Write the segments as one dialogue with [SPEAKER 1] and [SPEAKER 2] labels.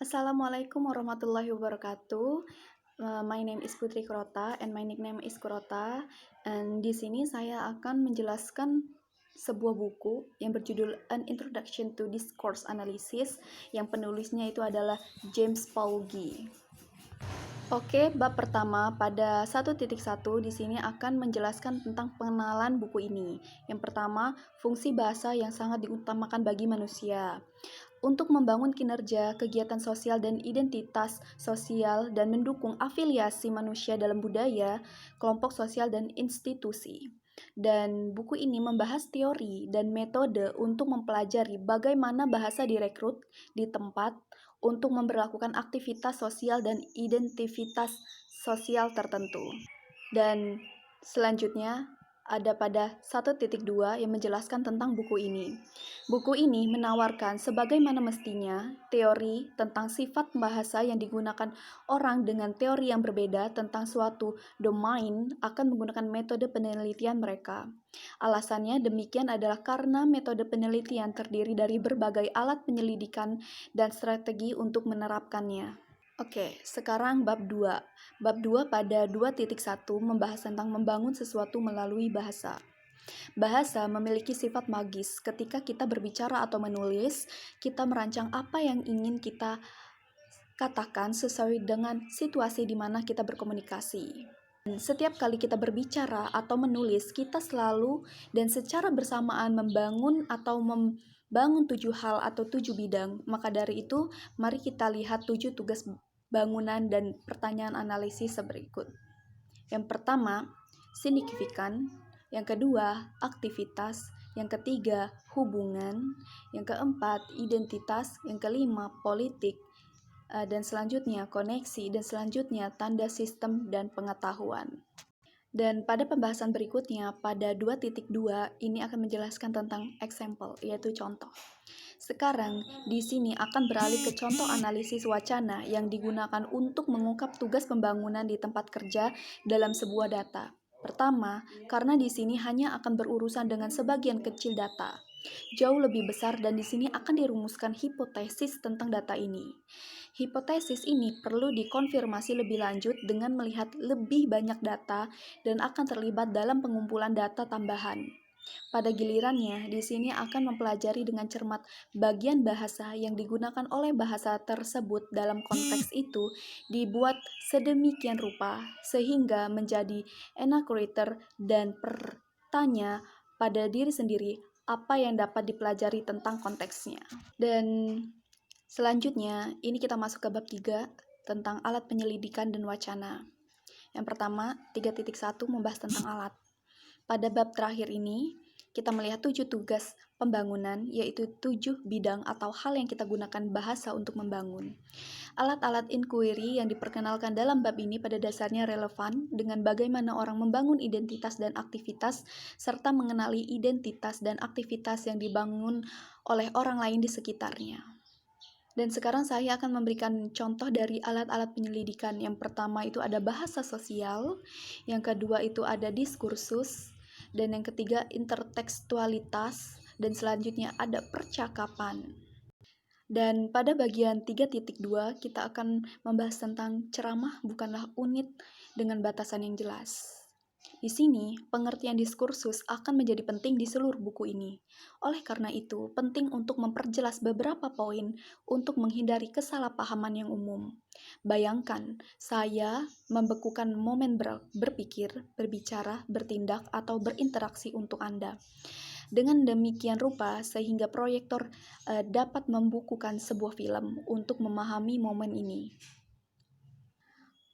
[SPEAKER 1] Assalamualaikum warahmatullahi wabarakatuh. My name is Putri Kurota and my nickname is Kurota. And di sini saya akan menjelaskan sebuah buku yang berjudul An Introduction to Discourse Analysis yang penulisnya itu adalah James Paugi. Oke, bab pertama pada 1.1 di sini akan menjelaskan tentang pengenalan buku ini. Yang pertama, fungsi bahasa yang sangat diutamakan bagi manusia. Untuk membangun kinerja, kegiatan sosial dan identitas sosial dan mendukung afiliasi manusia dalam budaya, kelompok sosial dan institusi. Dan buku ini membahas teori dan metode untuk mempelajari bagaimana bahasa direkrut di tempat untuk memberlakukan aktivitas sosial dan identitas sosial tertentu. Dan selanjutnya ada pada 1.2 yang menjelaskan tentang buku ini. Buku ini menawarkan sebagaimana mestinya teori tentang sifat bahasa yang digunakan orang dengan teori yang berbeda tentang suatu domain akan menggunakan metode penelitian mereka. Alasannya demikian adalah karena metode penelitian terdiri dari berbagai alat penyelidikan dan strategi untuk menerapkannya. Oke, sekarang bab 2. Bab 2 pada 2.1 membahas tentang membangun sesuatu melalui bahasa. Bahasa memiliki sifat magis. Ketika kita berbicara atau menulis, kita merancang apa yang ingin kita katakan sesuai dengan situasi di mana kita berkomunikasi. Setiap kali kita berbicara atau menulis, kita selalu dan secara bersamaan membangun 7 hal atau 7 bidang. Maka dari itu, mari kita lihat 7 tugas bangunan dan pertanyaan analisis berikut. Yang pertama, signifikan. Yang kedua, aktivitas. Yang ketiga, hubungan. Yang keempat, identitas. Yang kelima, politik. Dan selanjutnya koneksi, dan selanjutnya tanda sistem dan pengetahuan. Dan pada pembahasan berikutnya, pada 2.2, ini akan menjelaskan tentang example, yaitu contoh. Sekarang, di sini akan beralih ke contoh analisis wacana yang digunakan untuk mengungkap tugas pembangunan di tempat kerja dalam sebuah data. Pertama, karena di sini hanya akan berurusan dengan sebagian kecil data. Jauh lebih besar dan di sini akan dirumuskan hipotesis tentang data ini. Hipotesis ini perlu dikonfirmasi lebih lanjut dengan melihat lebih banyak data dan akan terlibat dalam pengumpulan data tambahan. Pada gilirannya, di sini akan mempelajari dengan cermat bagian bahasa yang digunakan oleh bahasa tersebut dalam konteks itu dibuat sedemikian rupa sehingga menjadi enunciator dan bertanya pada diri sendiri apa yang dapat dipelajari tentang konteksnya. Dan selanjutnya, ini kita masuk ke bab 3 tentang alat penyelidikan dan wacana. Yang pertama, 3.1 membahas tentang alat. Pada bab terakhir ini, kita melihat 7 tugas pembangunan, yaitu 7 bidang atau hal yang kita gunakan bahasa untuk membangun. Alat-alat inquiry yang diperkenalkan dalam bab ini pada dasarnya relevan dengan bagaimana orang membangun identitas dan aktivitas, serta mengenali identitas dan aktivitas yang dibangun oleh orang lain di sekitarnya. Dan sekarang saya akan memberikan contoh dari alat-alat penyelidikan. Yang pertama itu ada bahasa sosial, yang kedua itu ada diskursus, dan yang ketiga intertekstualitas, dan selanjutnya ada percakapan. Dan pada bagian 3.2 kita akan membahas tentang ceramah bukanlah unit dengan batasan yang jelas. Di sini, pengertian diskursus akan menjadi penting di seluruh buku ini. Oleh karena itu, penting untuk memperjelas beberapa poin untuk menghindari kesalahpahaman yang umum. Bayangkan, saya membekukan momen berpikir, berbicara, bertindak, atau berinteraksi untuk Anda. Dengan demikian rupa, sehingga proyektor dapat membukukan sebuah film untuk memahami momen ini.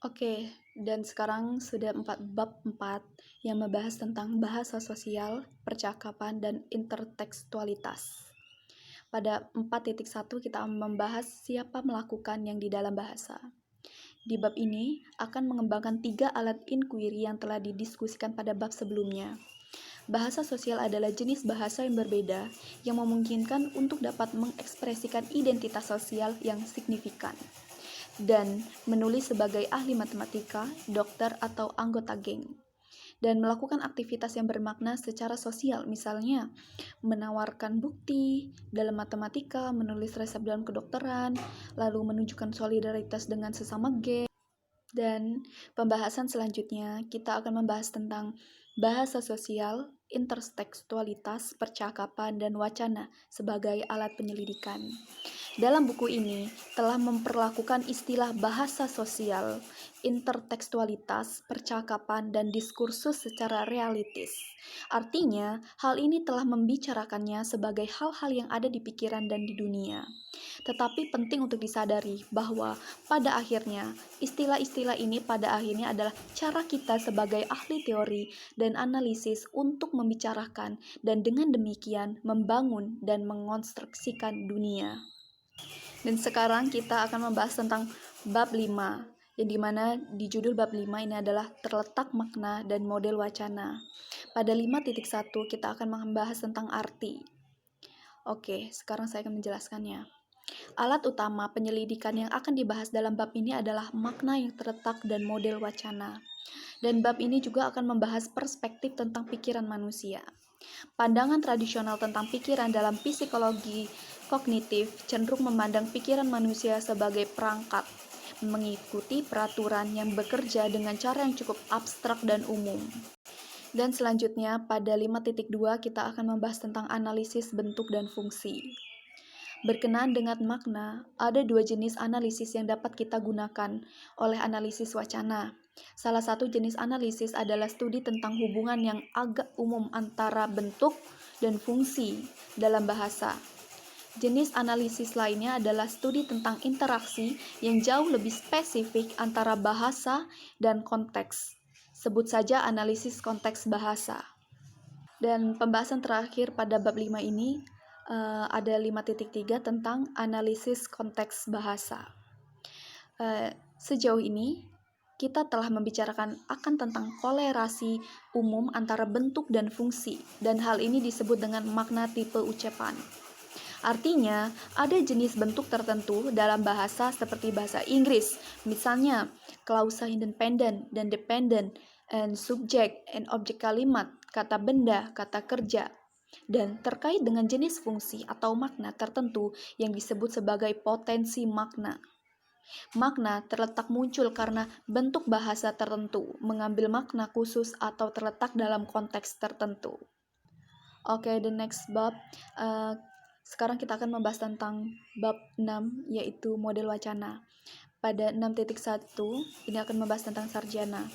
[SPEAKER 1] Oke, dan sekarang sudah bab 4 yang membahas tentang bahasa sosial, percakapan, dan intertekstualitas. Pada 4.1 kita membahas siapa melakukan yang di dalam bahasa. Di bab ini akan mengembangkan 3 alat inquiry yang telah didiskusikan pada bab sebelumnya. Bahasa sosial adalah jenis bahasa yang berbeda yang memungkinkan untuk dapat mengekspresikan identitas sosial yang signifikan dan menulis sebagai ahli matematika, dokter, atau anggota geng. dan melakukan aktivitas yang bermakna secara sosial, misalnya menawarkan bukti dalam matematika, menulis resep dalam kedokteran, lalu menunjukkan solidaritas dengan sesama geng. Dan pembahasan selanjutnya kita akan membahas tentang bahasa sosial, intertekstualitas, percakapan, dan wacana sebagai alat penyelidikan. Dalam buku ini telah memperlakukan istilah bahasa sosial, intertekstualitas, percakapan, dan diskursus secara realistis. Artinya, hal ini telah membicarakannya sebagai hal-hal yang ada di pikiran dan di dunia. Tetapi penting untuk disadari bahwa pada akhirnya, istilah-istilah ini pada akhirnya adalah cara kita sebagai ahli teori dan analisis untuk membicarakan dan dengan demikian membangun dan mengonstruksikan dunia. Dan sekarang kita akan membahas tentang bab 5, yang dimana di judul bab 5 ini adalah terletak makna dan model wacana. Pada 5.1 kita akan membahas tentang arti. Oke, sekarang saya akan menjelaskannya. Alat utama penyelidikan yang akan dibahas dalam bab ini adalah makna yang terletak dan model wacana. Dan bab ini juga akan membahas perspektif tentang pikiran manusia. Pandangan tradisional tentang pikiran dalam psikologi kognitif cenderung memandang pikiran manusia sebagai perangkat, mengikuti peraturan yang bekerja dengan cara yang cukup abstrak dan umum. Dan selanjutnya pada 5.2 kita akan membahas tentang analisis bentuk dan fungsi. Berkenaan dengan makna, ada dua jenis analisis yang dapat kita gunakan oleh analisis wacana. Salah satu jenis analisis adalah studi tentang hubungan yang agak umum antara bentuk dan fungsi dalam bahasa. Jenis analisis lainnya adalah studi tentang interaksi yang jauh lebih spesifik antara bahasa dan konteks. Sebut saja analisis konteks bahasa. Dan pembahasan terakhir pada bab 5 ini ada 5.3 tentang analisis konteks bahasa. Sejauh ini kita telah membicarakan akan tentang kolerasi umum antara bentuk dan fungsi, dan hal ini disebut dengan makna tipe ucapan. Artinya, ada jenis bentuk tertentu dalam bahasa seperti bahasa Inggris, misalnya klausa independent dan dependent, and subject and object kalimat, kata benda, kata kerja, dan terkait dengan jenis fungsi atau makna tertentu yang disebut sebagai potensi makna. Makna terletak muncul karena bentuk bahasa tertentu mengambil makna khusus atau terletak dalam konteks tertentu. Oke, the next bab. Sekarang kita akan membahas tentang bab 6, yaitu model wacana. Pada 6.1, ini akan membahas tentang sarjana.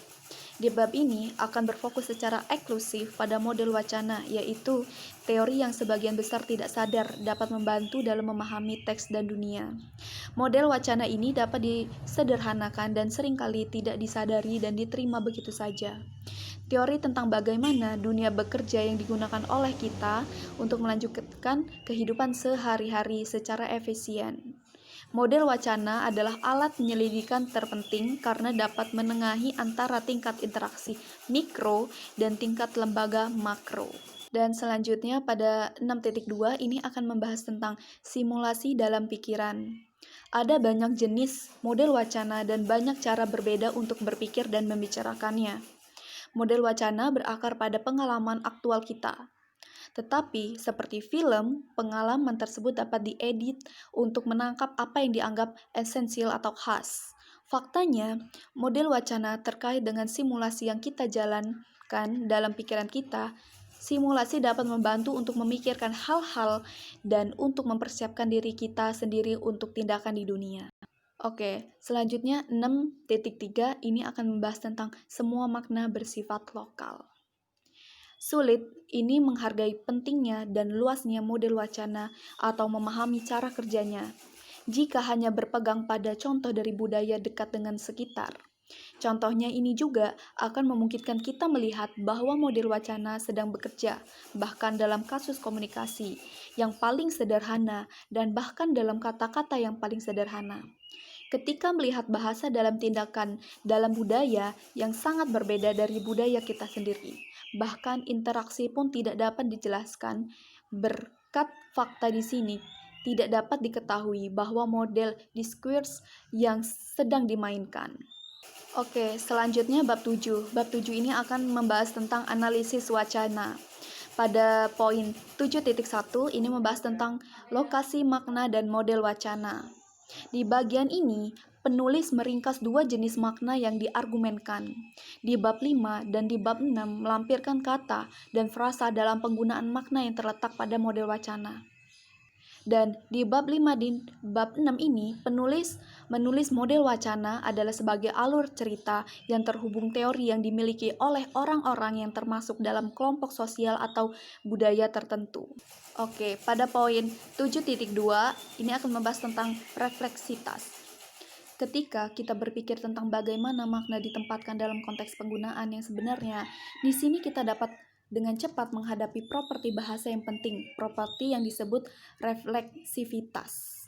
[SPEAKER 1] Di bab ini akan berfokus secara eksklusif pada model wacana, yaitu teori yang sebagian besar tidak sadar dapat membantu dalam memahami teks dan dunia. Model wacana ini dapat disederhanakan dan seringkali tidak disadari dan diterima begitu saja. Teori tentang bagaimana dunia bekerja yang digunakan oleh kita untuk melanjutkan kehidupan sehari-hari secara efisien. Model wacana adalah alat penyelidikan terpenting karena dapat menengahi antara tingkat interaksi mikro dan tingkat lembaga makro. Dan selanjutnya pada 6.2 ini akan membahas tentang simulasi dalam pikiran. Ada banyak jenis model wacana dan banyak cara berbeda untuk berpikir dan membicarakannya. Model wacana berakar pada pengalaman aktual kita. Tetapi, seperti film, pengalaman tersebut dapat diedit untuk menangkap apa yang dianggap esensial atau khas. Faktanya, model wacana terkait dengan simulasi yang kita jalankan dalam pikiran kita. Simulasi dapat membantu untuk memikirkan hal-hal dan untuk mempersiapkan diri kita sendiri untuk tindakan di dunia. Oke, selanjutnya 6.3 ini akan membahas tentang semua makna bersifat lokal. Sulit ini menghargai pentingnya dan luasnya model wacana atau memahami cara kerjanya jika hanya berpegang pada contoh dari budaya dekat dengan sekitar. Contohnya ini juga akan memungkinkan kita melihat bahwa model wacana sedang bekerja, bahkan dalam kasus komunikasi yang paling sederhana dan bahkan dalam kata-kata yang paling sederhana. Ketika melihat bahasa dalam tindakan dalam budaya yang sangat berbeda dari budaya kita sendiri, bahkan interaksi pun tidak dapat dijelaskan berkat fakta di sini tidak dapat diketahui bahwa model discourse yang sedang dimainkan. Oke, selanjutnya bab 7. Bab 7 ini akan membahas tentang analisis wacana. Pada poin 7.1 ini membahas tentang lokasi makna dan model wacana. Di bagian ini, penulis meringkas dua jenis makna yang diargumenkan. Di bab 5 dan di bab 6 melampirkan kata dan frasa dalam penggunaan makna yang terletak pada model wacana. Dan di bab 5 dan bab 6 ini, penulis menulis model wacana adalah sebagai alur cerita yang terhubung teori yang dimiliki oleh orang-orang yang termasuk dalam kelompok sosial atau budaya tertentu. Oke, pada poin 7.2 ini akan membahas tentang refleksitas. Ketika kita berpikir tentang bagaimana makna ditempatkan dalam konteks penggunaan yang sebenarnya, di sini kita dapat dengan cepat menghadapi properti bahasa yang penting, properti yang disebut refleksivitas.